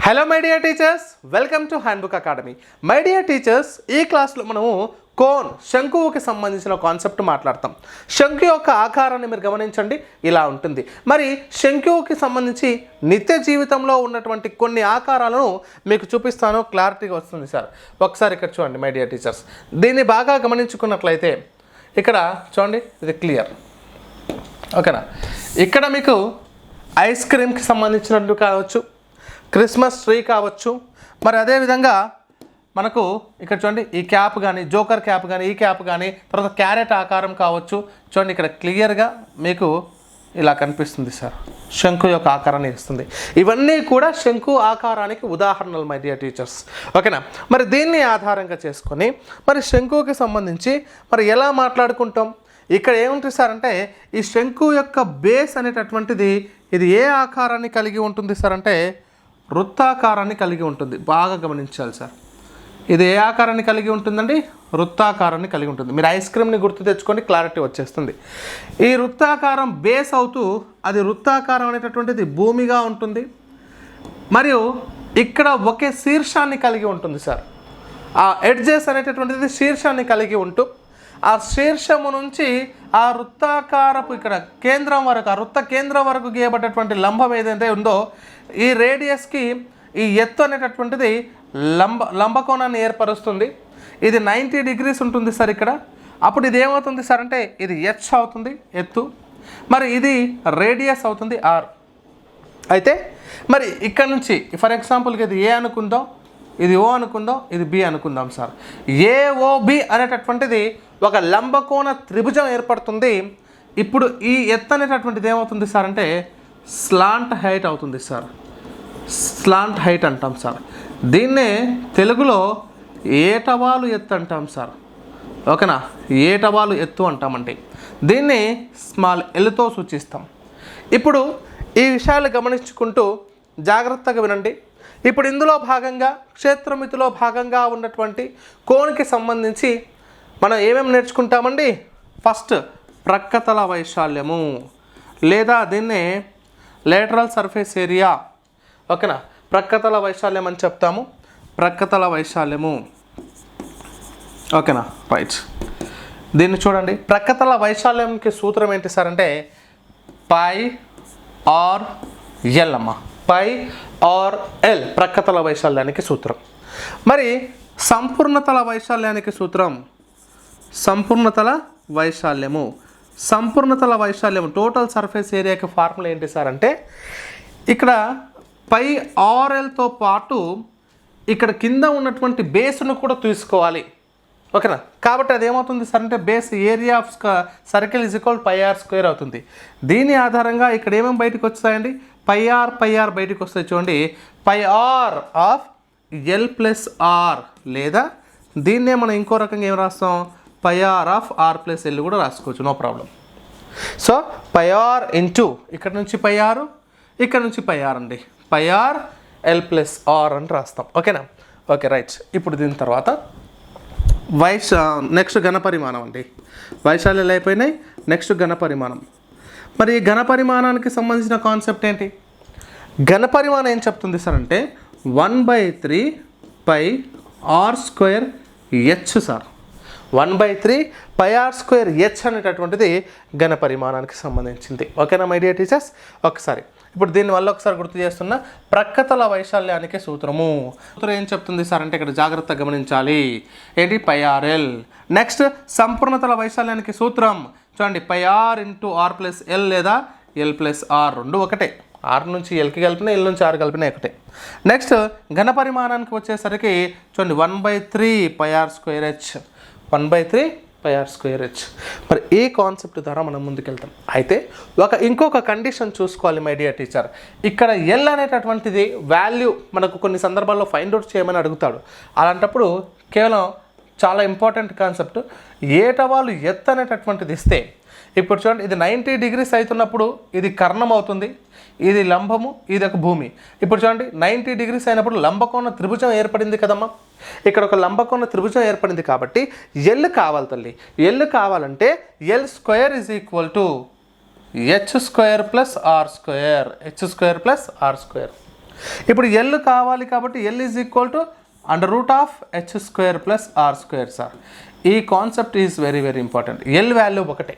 Hello my dear teachers, welcome to handbook academy. My dear teachers, ఈ క్లాస్లో మనము cone శంకువుకి సంబంధించిన కాన్సెప్ట్ మాట్లాడతాం. శంకు యొక్క ఆకారాన్ని మీరు గమనించండి, ఇలా ఉంటుంది. మరి శంకువుకి సంబంధించి నిత్య జీవితంలో ఉన్నటువంటి కొన్ని ఆకారాలను మీకు చూపిస్తాను, క్లారిటీగా వస్తుంది సార్. ఒకసారి ఇక్కడ చూడండి మై డియర్ టీచర్స్, దీన్ని బాగా గమనించుకున్నట్లయితే ఇక్కడ చూడండి, ఇది క్లియర్, ఓకేనా. ఇక్కడ మీకు ఐస్ క్రీమ్కి సంబంధించినట్టు కావచ్చు, క్రిస్మస్ ట్రీ కావచ్చు, మరి అదేవిధంగా మనకు ఇక్కడ చూడండి ఈ క్యాప్ కానీ, జోకర్ క్యాప్ కానీ, ఈ క్యాప్ కానీ, తర్వాత క్యారెట్ ఆకారం కావచ్చు. చూడండి ఇక్కడ క్లియర్గా మీకు ఇలా కనిపిస్తుంది సార్, శంకు యొక్క ఆకారాన్ని ఇస్తుంది. ఇవన్నీ కూడా శంకు ఆకారానికి ఉదాహరణలు మై డియర్ టీచర్స్, ఓకేనా. మరి దీన్ని ఆధారంగా చేసుకొని మరి శంకుకి సంబంధించి మరి ఎలా మాట్లాడుకుంటాం, ఇక్కడ ఏముంటుంది సార్ అంటే ఈ శంకు యొక్క బేస్ అనేటటువంటిది ఇది ఏ ఆకారాన్ని కలిగి ఉంటుంది సార్ అంటే వృత్తాకారాన్ని కలిగి ఉంటుంది. బాగా గమనించాలి సార్, ఇది ఏ ఆకారాన్ని కలిగి ఉంటుందండి? వృత్తాకారాన్ని కలిగి ఉంటుంది. మీరు ఐస్ క్రీమ్ని గుర్తు తెచ్చుకోండి, క్లారిటీ వచ్చేస్తుంది. ఈ వృత్తాకారం బేస్ అవుతూ అది వృత్తాకారం అనేటటువంటిది భూమిగా ఉంటుంది, మరియు ఇక్కడ ఒకే శీర్షాన్ని కలిగి ఉంటుంది సార్. ఆ ఎడ్జెస్ అనేటటువంటిది శీర్షాన్ని కలిగి ఉంటూ ఆ శీర్షము నుంచి ఆ వృత్తాకారపు ఇక్కడ కేంద్రం వరకు, ఆ వృత్త కేంద్రం వరకు గీయబడ్డటువంటి లంబం ఏదైతే ఉందో ఈ రేడియస్కి ఈ ఎత్తు అనేటటువంటిది లంబకోణాన్ని ఏర్పరుస్తుంది. ఇది 90 degrees ఉంటుంది సార్ ఇక్కడ. అప్పుడు ఇది ఏమవుతుంది సార్ అంటే ఇది హెచ్ అవుతుంది ఎత్తు, మరి ఇది రేడియస్ అవుతుంది ఆర్. అయితే మరి ఇక్కడ నుంచి ఫర్ ఎగ్జాంపుల్కి ఇది ఏ అనుకుందాం, ఇది ఓ అనుకుందాం, ఇది బి అనుకుందాం సార్. ఏఓబి అనేటటువంటిది ఒక లంబకోణ త్రిభుజం ఏర్పడుతుంది. ఇప్పుడు ఈ ఎత్తు అనేటటువంటిది ఏమవుతుంది సార్ అంటే స్లాంట్ హైట్ అవుతుంది సార్. స్లాంట్ హైట్ అంటాం సార్. దీన్నే తెలుగులో ఏటవాలు ఎత్తు అంటాం సార్, ఓకేనా. ఏటవాలు ఎత్తు అంటామంటే దీన్ని స్మాల్ ఎల్తో సూచిస్తాం. ఇప్పుడు ఈ విషయాలు గమనించుకుంటూ జాగ్రత్తగా వినండి. ఇప్పుడు ఇందులో భాగంగా క్షేత్రమితిలో భాగంగా ఉన్నటువంటి కోన్కి సంబంధించి మనం ఏమేమి నేర్చుకుంటామండి? ఫస్ట్ ప్రక్కతల వైశాల్యము, లేదా దీన్నే లేటరల్ సర్ఫేస్ ఏరియా, ఓకేనా. ప్రక్కతల వైశాల్యం అని చెప్తాము, ప్రక్కతల వైశాల్యము, ఓకేనా, రైట్. దీన్ని చూడండి, ప్రక్కతల వైశాల్యంకి సూత్రం ఏంటి సార్ అంటే పై ఆర్ ఎల్ అమ్మ, పై ఆర్ ఎల్ ప్రక్కతల వైశాల్యానికి సూత్రం. మరి సంపూర్ణతల వైశాల్యానికి సూత్రం సంపూర్ణతల వైశాల్యము. సంపూర్ణతల వైశాల్యము టోటల్ సర్ఫేస్ ఏరియాకి ఫార్ములా ఏంటి సార్ అంటే ఇక్కడ పై ఆర్ఎల్తో పాటు ఇక్కడ కింద ఉన్నటువంటి బేస్ను కూడా తీసుకోవాలి, ఓకేనా. కాబట్టి అది ఏమవుతుంది సార్ అంటే base area of circle is equal pi are square అవుతుంది. దీని ఆధారంగా ఇక్కడ ఏమేమి బయటకు వస్తాయండి? పై ఆర్ బయటకు వస్తాయి చూడండి. Pi R of L plus R, లేదా దీన్నే మనం ఇంకో రకంగా ఏం రాస్తాం, pi R of R plus L కూడా రాసుకోవచ్చు, no problem. So pi R into ఇక్కడ నుంచి పై ఆర్, ఇక్కడ నుంచి పై ఆర్ అండి, pi R L plus R అని రాస్తాం, ఓకేనా. Okay, right. ఇప్పుడు దీని తర్వాత నెక్స్ట్ ఘనపరిమాణం అండి. వైశాల్యాలు అయిపోయినాయి, నెక్స్ట్ ఘనపరిమాణం. మరి ఈ ఘనపరిమాణానికి సంబంధించిన కాన్సెప్ట్ ఏంటి? ఘనపరిమాణం ఏం చెప్తుంది సార్ అంటే 1/3 pi are square H sir. 1/3 pi are square H అనేటటువంటిది ఘనపరిమాణానికి సంబంధించింది, ఓకేనా మై డియర్ టీచర్స్. ఒకసారి ఇప్పుడు దీనివల్ల ఒకసారి గుర్తు చేస్తున్న ప్రక్కతల వైశాల్యానికి సూత్రము. సూత్రం ఏం చెప్తుంది సార్ అంటే ఇక్కడ జాగ్రత్తగా గమనించాలి, ఏంటి? పై ఆర్ఎల్. నెక్స్ట్ సంపూర్ణతల వైశాల్యానికి సూత్రం చూడండి, pi R into R plus L, లేదా ఎల్ ప్లస్ ఆర్, రెండు ఒకటే. ఆర్ నుంచి ఎల్కి కలిపిన, ఎల్ నుంచి ఆర్ కలిపిన ఒకటే. నెక్స్ట్ ఘనపరిమాణానికి వచ్చేసరికి చూడండి 1/3 pi are square H, 1/3 pi are square H. మరి ఈ కాన్సెప్ట్ ద్వారా మనం ముందుకెళ్తాం. అయితే ఇంకొక కండిషన్ చూసుకోవాలి మై డియర్ టీచర్. ఇక్కడ ఎల్ అనేటటువంటిది వాల్యూ మనకు కొన్ని సందర్భాల్లో ఫైండ్ అవుట్ చేయమని అడుగుతాడు. అలాంటప్పుడు కేవలం చాలా ఇంపార్టెంట్ కాన్సెప్ట్ ఏటవాలు ఎత్తు అనేటటువంటిది ఇస్తే, ఇప్పుడు చూడండి ఇది 90 degrees అవుతున్నప్పుడు ఇది కర్ణం అవుతుంది, ఇది లంబము, ఇది ఒక భూమి. ఇప్పుడు చూడండి 90 degrees అయినప్పుడు లంబకోణ త్రిభుజం ఏర్పడింది కదమ్మా. ఇక్కడ ఒక లంబకోణ త్రిభుజం ఏర్పడింది కాబట్టి ఎల్ కావాలి తల్లి. ఎల్ కావాలంటే L square is equal to H square plus R square, H square plus R square. ఇప్పుడు ఎల్ కావాలి కాబట్టి L is equal to √h² + r² sir. ఈ concept is very very important. L value ఒకటే,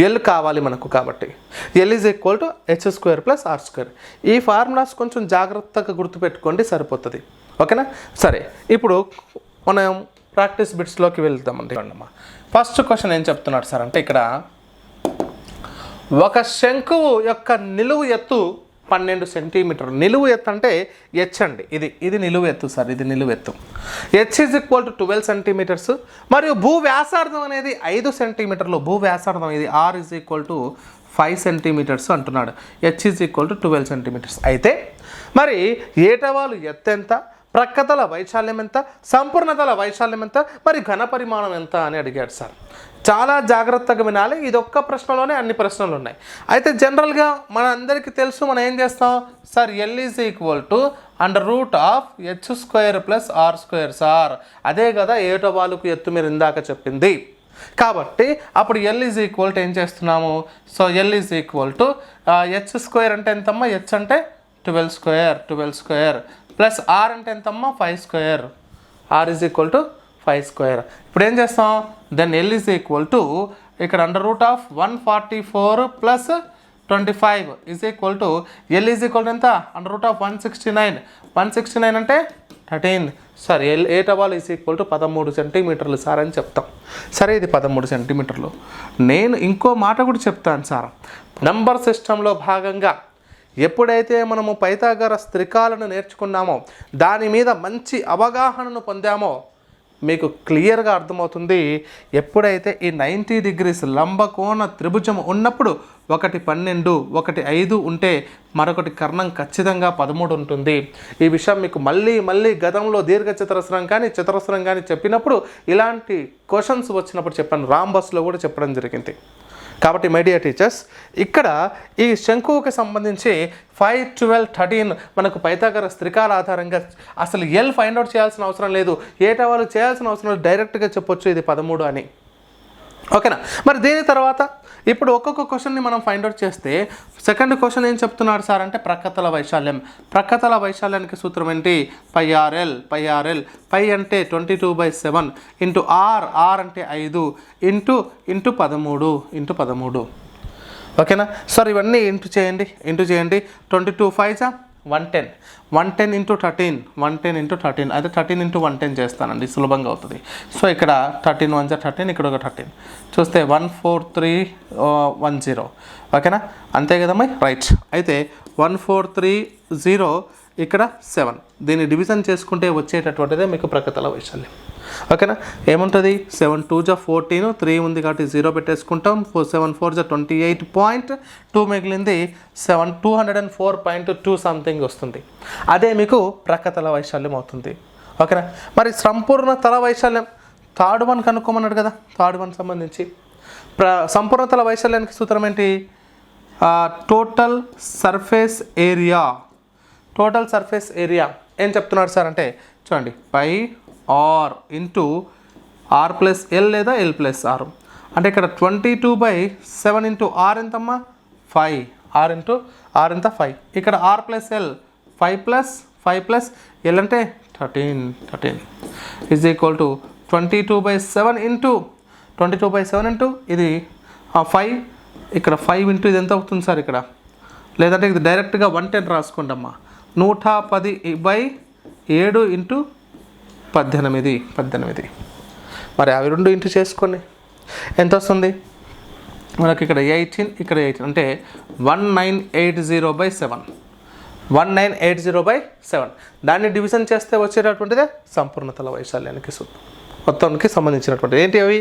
L కావాలి మనకు కాబట్టి L is equal to h² + r². ఈ formulas కొంచెం జాగ్రత్తగా గుర్తుపెట్టుకోండి, సరిపోతుంది. ఓకేనా? సరే, ఇప్పుడు మనం ప్రాక్టీస్ బిట్స్లోకి వెళ్తామండి. ఫస్ట్ క్వశ్చన్ ఏం చెప్తున్నాడు సార్ అంటే, ఇక్కడ ఒక శంకువు యొక్క నిలువు ఎత్తు 12 సెంటీమీటర్లు. నిలువు ఎత్తు అంటే హెచ్ అండి, ఇది నిలువు ఎత్తు సార్, ఇది నిలువు ఎత్తు. H is equal to 12 centimetres మరియు భూ వ్యాసార్థం అనేది 5 సెంటీమీటర్లు. భూ వ్యాసార్థం ఇది R is equal to 5 centimetres అంటున్నాడు. H is equal to 12 centimetres. అయితే మరి ఏటవాలు ఎత్తు ఎంత, ప్రక్కతల వైశాల్యం ఎంత, సంపూర్ణతల వైశాల్యం ఎంత, మరి ఘన పరిమాణం ఎంత అని అడిగాడు సార్. చాలా జాగ్రత్తగా వినాలి, ఇది ఒక్క ప్రశ్నలోనే అన్ని ప్రశ్నలు ఉన్నాయి. అయితే జనరల్గా మన అందరికీ తెలుసు, మనం ఏం చేస్తాం sir, L is equal to √h² + r² sir. అదే కదా ఏటవాలుకు ఎత్తు మీరు ఇందాక చెప్పింది. కాబట్టి అప్పుడు ఎల్ ఈజ్ ఈక్వల్ టు ఏం చేస్తున్నాము, so L is equal to h² అంటే ఎంతమ్మా, హెచ్ అంటే 12² ప్లస్ ఆర్ అంటే ఎంతమ్మా 5². R is equal to 5². ఇప్పుడు ఏం చేస్తాం, then l is equal to ఇక్కడ √144 + 25 is equal to l is equal to ఎంత, √169. 169 అంటే 13. సార్ ఏటవాలు ఈజ్ ఈక్వల్ టు 13 సెంటీమీటర్లు సార్ అని చెప్తాం. సరే, ఇది 13 సెంటీమీటర్లు. నేను ఇంకో మాట కూడా చెప్తాను సార్. నంబర్ సిస్టంలో భాగంగా ఎప్పుడైతే మనము పైథాగరస్ త్రికాలను నేర్చుకున్నామో, దాని మీద మంచి అవగాహనను పొందామో, మీకు క్లియర్గా అర్థమవుతుంది. ఎప్పుడైతే ఈ 90 డిగ్రీస్ లంబకోణ త్రిభుజం ఉన్నప్పుడు ఒకటి 12, ఒకటి 5 ఉంటే మరొకటి కర్ణం ఖచ్చితంగా 13 ఉంటుంది. ఈ విషయం మీకు మళ్ళీ గతంలో దీర్ఘచతురస్రం కానీ చతురస్రం కానీ చెప్పినప్పుడు, ఇలాంటి క్వశ్చన్స్ వచ్చినప్పుడు చెప్పాను, రాంబస్లో కూడా చెప్పడం జరిగింది. కాబట్టి మై డియర్ టీచర్స్, ఇక్కడ ఈ శంకువుకి సంబంధించి 5, 12, 13 మనకు పైథాగరస్ త్రికాల ఆధారంగా అసలు ఎల్ ఫైండ్ అవుట్ చేయాల్సిన అవసరం లేదు, ఏటవాలు చేయాల్సిన అవసరం లేదు, డైరెక్ట్గా చెప్పొచ్చు ఇది 13 అని. ఓకేనా? మరి దీని తర్వాత ఇప్పుడు ఒక్కొక్క క్వశ్చన్ని మనం ఫైండ్ అవుట్ చేస్తే, సెకండ్ క్వశ్చన్ ఏం చెప్తున్నాడు సార్ అంటే ప్రక్కతల వైశాల్యం. ప్రక్కతల వైశాల్యానికి సూత్రం ఏంటి, πRL. π అంటే 22/7 ఇంటూ ఆర్ అంటే 5 ఇంటూ 13. ఓకేనా సార్? ఇవన్నీ ఇంటూ చేయండి. 22 5 110. 110 ఇంటూ 13. 110 ఇంటూ 13 అయితే 13 ఇంటూ 110 చేస్తానండి, సులభంగా అవుతుంది. సో ఇక్కడ 13 1 13, ఇక్కడ ఒక 13 చూస్తే 14310. ఓకేనా? అంతే కదమ్మా, రైట్. అయితే 1430 ఇక్కడ 7. దీన్ని డివిజన్ చేసుకుంటే వచ్చేటటువంటిదే మీకు ప్రక్కతల వైశాల్యం. ఓకేనా? ఏముంటుంది, 7 2 14, 3 ఉంది కాబట్టి 0 పెట్టేసుకుంటాం. 7 4 28.2 మిగిలింది 204.2 సంథింగ్ వస్తుంది. అదే మీకు ప్రక్కతల వైశాల్యం అవుతుంది. ఓకేనా? మరి సంపూర్ణ తల వైశాల్యం థర్డ్ వన్ కనుక్కోమన్నాడు కదా, థర్డ్ వన్ సంబంధించి సంపూర్ణ తల వైశాల్యానికి సూత్రం ఏంటి, total surface area. Total surface area ఏం చెప్తున్నాడు సార్ అంటే చూడండి, πr ఇంటూ r + l లేదా l + r. అంటే ఇక్కడ 22/7 ఇంటూ r ఎంతమ్మా 5. r ఇంటూ r ఎంత 5. ఇక్కడ r + l 5 + l అంటే 13 is equal to 22/7 into 22/7 into ఇది 5. ఇక్కడ 5 ఇంటూ ఇది ఎంత అవుతుంది సార్ ఇక్కడ, లేదంటే ఇది డైరెక్ట్గా 110 రాసుకోండమ్మా. 110/7 ఇంటూ 18. మరి అవి రెండు ఇంటూ చేసుకోండి, ఎంత వస్తుంది మనకి ఇక్కడ 18, ఇక్కడ 18 అంటే 1980/7. 1980/7 దాన్ని డివిజన్ చేస్తే వచ్చేటటువంటిదే సంపూర్ణ తల వైశాల్యానికి మొత్తానికి సంబంధించినటువంటి ఏంటి అవి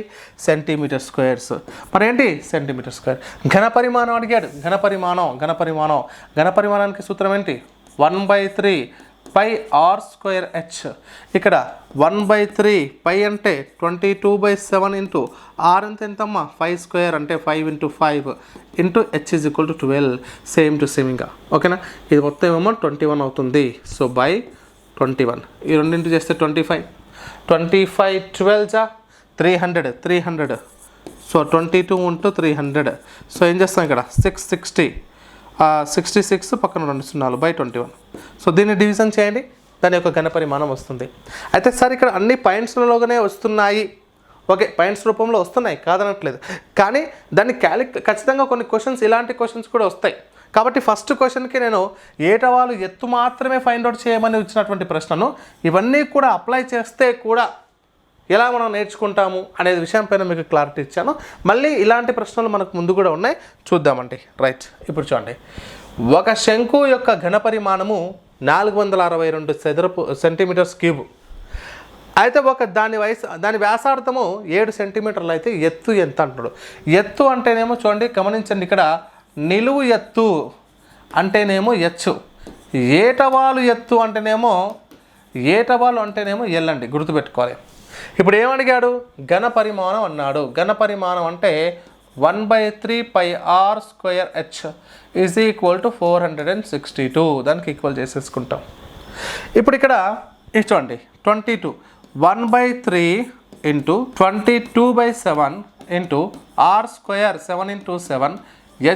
సెంటీమీటర్ స్క్వేర్స్. మరి ఏంటి సెంటీమీటర్ స్క్వేర్. ఘన పరిమాణం అడిగాడు, ఘన పరిమాణానికి సూత్రం ఏంటి 1/3 πr²h. ఇక్కడ 1/3 π అంటే 22/7 ఇంటూ r అంటే ఎంతమ్మా 5² అంటే 5 into 5 into h is equal to 12. Same to సేమింగ్గా. ఓకేనా? ఇది మొత్తం ఏమో 21 అవుతుంది. సో బై 21 ఈ రెండింటి చేస్తే 25. 12 300. So 22 into 300. సో ఏం చేస్తాం ఇక్కడ 660. 66 పక్కన 2 సున్నాలు బై 21. సో దీన్ని డివిజన్ చేయండి, దాని యొక్క ఘనపరిమాణం వస్తుంది. అయితే సార్ ఇక్కడ అన్ని పాయింట్స్లలోనే వస్తున్నాయి, ఓకే పాయింట్స్ రూపంలో వస్తున్నాయి కాదనట్లేదు, కానీ దాన్ని ఖచ్చితంగా కొన్ని క్వశ్చన్స్ ఇలాంటి క్వశ్చన్స్ కూడా వస్తాయి. కాబట్టి ఫస్ట్ క్వశ్చన్కి నేను ఏటవాలు ఎత్తు మాత్రమే ఫైండ్ అవుట్ చేయమని ఇచ్చినటువంటి ప్రశ్నను ఇవన్నీ కూడా అప్లై చేస్తే కూడా ఎలా మనం నేర్చుకుంటాము అనే విషయం పైన మీకు క్లారిటీ ఇచ్చాను. మళ్ళీ ఇలాంటి ప్రశ్నలు మనకు ముందు కూడా ఉన్నాయి, చూద్దామండి. రైట్, ఇప్పుడు చూడండి, ఒక శంకు యొక్క ఘనపరిమాణము 462 చదరపు సెంటీమీటర్స్ క్యూబ్. అయితే దాని వ్యాసార్థము 7 సెంటీమీటర్లు అయితే ఎత్తు ఎంత అంటున్నాడు. ఎత్తు అంటేనేమో చూడండి, గమనించండి, ఇక్కడ నిలువు ఎత్తు అంటేనేమో ఎచ్చు, ఏటవాలు ఎత్తు అంటేనేమో ఎల్ అండి, గుర్తుపెట్టుకోవాలి. ఇప్పుడు ఏమడిగాడు, ఘనపరిమాణం అన్నాడు. ఘనపరిమాణం అంటే 1/3 πr² ఈజ్ ఈక్వల్ టు 462, దానికి ఈక్వల్ చేసేసుకుంటాం. ఇప్పుడు ఇక్కడ చూడండి 22 1/3 into 22/7 into r² 7 into 7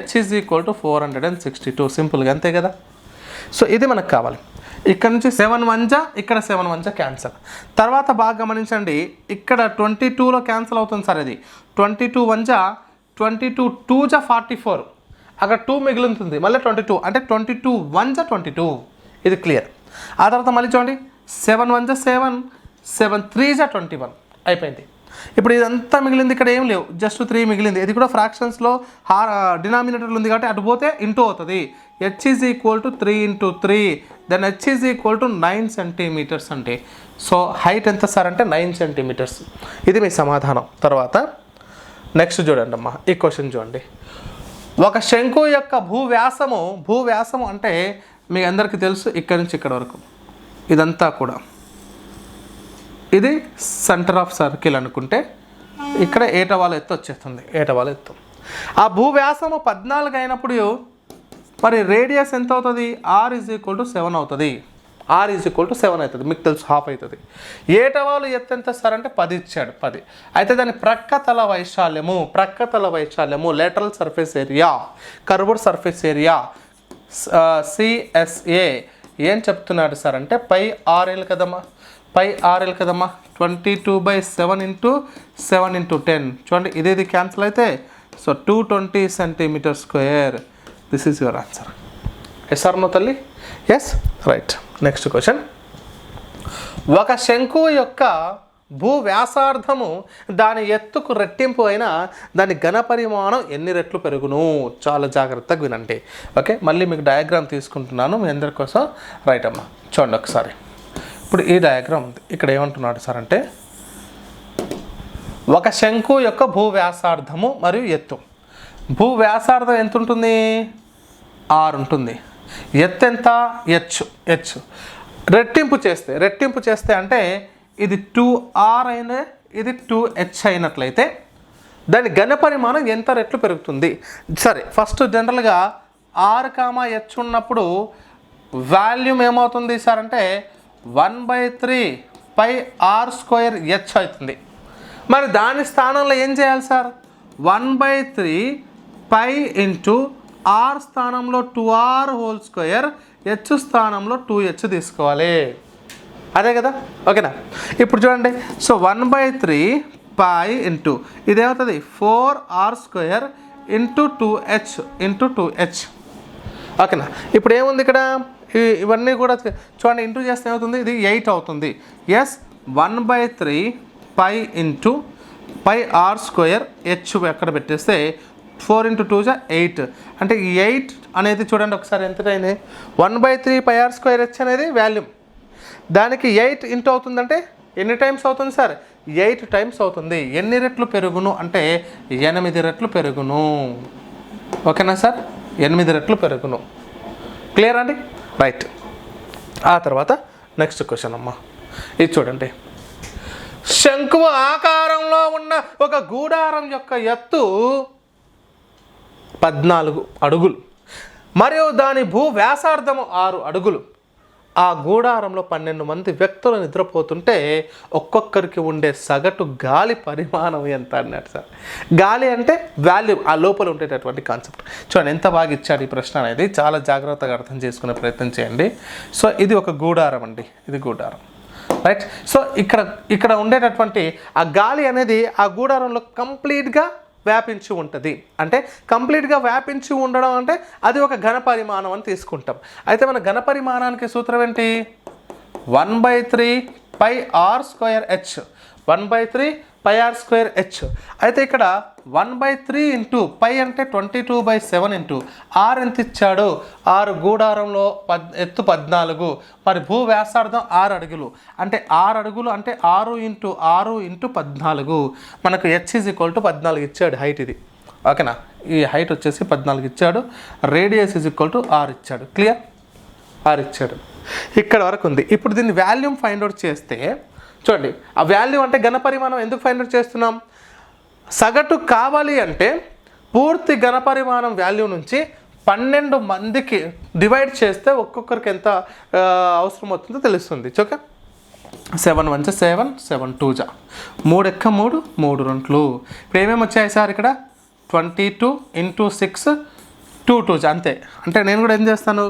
h is equal to 462, సింపుల్గా అంతే కదా. సో ఇది మనకు కావాలి. ఇక్కడ నుంచి 7 1 ఇక్కడ 7 1 క్యాన్సల్. తర్వాత బాగా గమనించండి, ఇక్కడ 22లో క్యాన్సల్ అవుతుంది సార్, ఇది 22 1 22 2 44, అక్కడ 2 మిగులుతుంది, మళ్ళీ 22 అంటే 22 1 22, ఇది క్లియర్. ఆ తర్వాత మళ్ళీ చూడండి 7 1 7 7 3 21 అయిపోయింది. ఇప్పుడు ఇదంతా మిగిలింది, ఇక్కడ ఏం లేవు, జస్ట్ 3 మిగిలింది. ఇది కూడా ఫ్రాక్షన్స్లో డినామినేటర్లు ఉంది కాబట్టి అటు పోతే ఇంటూ అవుతుంది. h is equal to 3 into 3, then h is equal to 9 centimetres అంటే. సో హైట్ ఎంత సార్ అంటే 9 సెంటీమీటర్స్. ఇది మీ సమాధానం. తర్వాత నెక్స్ట్ చూడండి అమ్మా, ఈ క్వశ్చన్ చూడండి. ఒక శంకు యొక్క భూవ్యాసము అంటే మీ అందరికీ తెలుసు, ఇక్కడ నుంచి ఇక్కడ వరకు ఇదంతా కూడా ఇది సెంటర్ ఆఫ్ సర్కిల్ అనుకుంటే ఇక్కడ ఏటవాల ఎత్తు వచ్చేస్తుంది, ఏటవాల ఎత్తు. ఆ భూవ్యాసము 14 అయినప్పుడు మరి రేడియస్ ఎంత అవుతుంది, r ఈజ్ ఈక్వల్ టు 7 అవుతుంది. r ఈజ్ ఈక్వల్ టు 7 అవుతుంది, మీకు తెలుసు హాఫ్ అవుతుంది. ఏటవాలు ఎత్తు ఎంత సార్ అంటే 10 ఇచ్చాడు, 10. అయితే దాని ప్రక్కతల వైశాల్యము lateral surface area, curved surface area CSA ఏం చెప్తున్నాడు సార్ అంటే πrl కదమ్మా, 22/7 into 7 into 10. చూడండి ఇది క్యాన్సిల్ అయితే so 220 centimetre square. This is your answer. Yes or no తల్లి? Yes, right. నెక్స్ట్ క్వశ్చన్, ఒక శంకువు యొక్క భూవ్యాసార్థము దాని ఎత్తుకు రెట్టింపు అయినా దాని ఘనపరిమాణం ఎన్ని రెట్లు పెరుగును? చాలా జాగ్రత్తగా వినండి, ఓకే. మళ్ళీ మీకు డయాగ్రామ్ తీసుకుంటున్నాను మీ అందరి కోసం. రైట్ అమ్మా, చూడండి ఒకసారి. ఇప్పుడు ఈ డయాగ్రామ్ ఉంది, ఇక్కడ ఏమంటున్నాడు సార్ అంటే ఒక శంకు యొక్క భూవ్యాసార్థము మరియు ఎత్తు. భూవ్యాసార్థం ఎంత ఉంటుంది, r ఉంటుంది. ఎత్తు ఎంత, h. రెట్టింపు చేస్తే అంటే ఇది 2r అయినా ఇది 2h అయినట్లయితే దాని ఘనపరిమాణం ఎంత రెట్లు పెరుగుతుంది? సరే, ఫస్ట్ జనరల్గా r, h ఉన్నప్పుడు వాల్యూమ్ ఏమవుతుంది సార్ అంటే 1/3 πr² h అవుతుంది. మరి దాని స్థానంలో ఏం చేయాలి సార్, 1/3 π ఇంటూ r స్థానంలో 2r² h స్థానంలో 2h తీసుకోవాలి, అదే కదా, ఓకేనా. ఇప్పుడు చూడండి, సో 1/3 π ఇంటూ ఇదేమవుతుంది 4r² into 2h into 2h, ఓకేనా. ఇప్పుడు ఏముంది ఇక్కడ, ఇవన్నీ కూడా చూడండి ఇంటూ చేస్తే ఏమవుతుంది, ఇది 8 అవుతుంది. ఎస్, 1/3 π ఇంటూ πr² h ఎక్కడ పెట్టేస్తే 4 into 2 is 8. అంటే ఈ 8 అనేది చూడండి ఒకసారి ఎంత అయింది, 1/3 πr² h అనేది వాల్యూమ్, దానికి 8 ఇంటూ అవుతుందంటే ఎన్ని టైమ్స్ అవుతుంది సార్, 8 టైమ్స్ అవుతుంది. ఎన్ని రెట్లు పెరుగును అంటే 8 రెట్లు పెరుగును, ఓకేనా సార్, 8 రెట్లు పెరుగును. క్లియర్ అండి, రైట్. ఆ తర్వాత నెక్స్ట్ క్వశ్చన్ అమ్మా, ఇది చూడండి. శంకువు ఆకారంలో ఉన్న ఒక గూడారం యొక్క ఎత్తు 14 అడుగులు మరియు దాని భూ వ్యాసార్థము 6 అడుగులు. ఆ గూడారంలో 12 మంది వ్యక్తులు నిద్రపోతుంటే ఒక్కొక్కరికి ఉండే సగటు గాలి పరిమాణం ఎంత అన్నట్టు సార్. గాలి అంటే వాల్యూమ్, ఆ లోపల ఉండేటటువంటి కాన్సెప్ట్. చూడండి ఎంత బాగా ఇచ్చాడు ఈ ప్రశ్న అనేది. చాలా జాగ్రత్తగా అర్థం చేసుకునే ప్రయత్నం చేయండి. సో ఇది ఒక గూడారం అండి, ఇది గూడారం, రైట్. సో ఇక్కడ ఉండేటటువంటి ఆ గాలి అనేది ఆ గూడారంలో కంప్లీట్గా వ్యాపించి ఉంటుంది. అంటే కంప్లీట్గా వ్యాపించి ఉండడం అంటే అది ఒక ఘన పరిమాణం అని తీసుకుంటాం. అయితే మన ఘన పరిమాణానికి సూత్రం ఏంటి? 1/3 πr²h, 1/3 πr²h. అయితే ఇక్కడ 1/3 ఇంటూ పై అంటే 22/7 ఇంటూ ఆర్ ఎంత ఇచ్చాడు? 6 గూడారంలో ఎత్తు 14, మరి భూ వ్యాసార్థం 6 అడుగులు. అంటే 6 అడుగులు అంటే 6 × 6 × 14. మనకు h = 14 ఇచ్చాడు హైట్ ఇది, ఓకేనా? ఈ హైట్ వచ్చేసి 14 ఇచ్చాడు. రేడియస్ = 6 ఇచ్చాడు. క్లియర్? 6 ఇచ్చాడు. ఇక్కడ వరకు ఉంది. ఇప్పుడు దీన్ని వాల్యూమ్ ఫైండ్ అవుట్ చేస్తే చూడండి, ఆ వాల్యూమ్ అంటే ఘన పరిమాణం ఎందుకు ఫైండ్ అవుట్ చేస్తున్నాం? సగటు కావాలి అంటే పూర్తి ఘన పరిమాణం వాల్యూ నుంచి 12 మందికి డివైడ్ చేస్తే ఒక్కొక్కరికి ఎంత అవసరం అవుతుందో తెలుస్తుంది. ఓకే, 7 1 7, 7 2 3 ఎక్క 3, 3 2. ఇప్పుడు ఏమేమి వచ్చాయి సార్? ఇక్కడ 22 × 6, 2 2 అంతే. అంటే నేను కూడా ఏం చేస్తాను?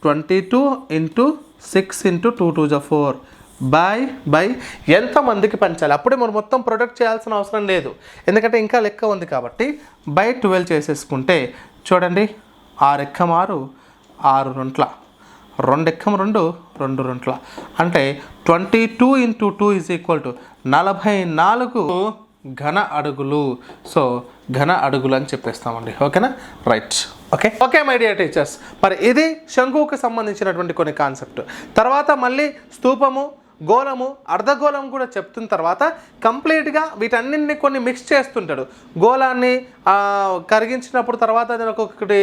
22 × 6 × 2 2 4 బై ఎంతమందికి పంచాలి. అప్పుడే మనం మొత్తం ప్రొడక్ట్ చేయాల్సిన అవసరం లేదు, ఎందుకంటే ఇంకా లెక్క ఉంది కాబట్టి. బై 12 చేసేసుకుంటే చూడండి, 6 ఎక్కం 6, 6 2, 2 ఎక్కం 2, 2 2. అంటే 22 × 2 = 44 ఘన అడుగులు. సో ఘన అడుగులు అని చెప్పేస్తామండి, ఓకేనా? Right. Okay my dear teachers, మరి ఇది శంకువుకి సంబంధించినటువంటి కొన్ని కాన్సెప్ట్. తర్వాత మళ్ళీ స్తూపము, గోళము, అర్ధగోళం కూడా చెప్తున్న తర్వాత కంప్లీట్గా వీటన్నింటినీ కొన్ని మిక్స్ చేస్తుంటాడు. గోళాన్ని కరిగించినప్పుడు తర్వాత దాన్ని ఒక్కొక్కటి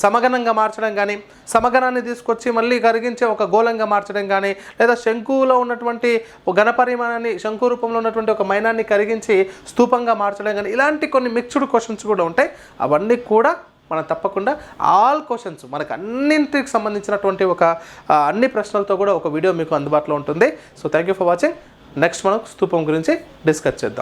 సమగణంగా మార్చడం కానీ, సమగణాన్ని తీసుకొచ్చి మళ్ళీ కరిగించే ఒక గోళంగా మార్చడం కానీ, లేదా శంకువులో ఉన్నటువంటి ఒక ఘన పరిమాణాన్ని, శంకు రూపంలో ఉన్నటువంటి ఒక మైనాన్ని కరిగించి స్తూపంగా మార్చడం కానీ, ఇలాంటి కొన్ని మిక్స్డ్ క్వశ్చన్స్ కూడా ఉంటాయి. అవన్నీ కూడా మనం తప్పకుండా ఆల్ క్వశ్చన్స్, మనకు అన్నింటికి సంబంధించినటువంటి అన్ని ప్రశ్నలతో కూడా ఒక వీడియో మీకు అందుబాటులో ఉంటుంది. So thank you for watching. Next మనం స్తూపం గురించి డిస్కస్ చేద్దాం.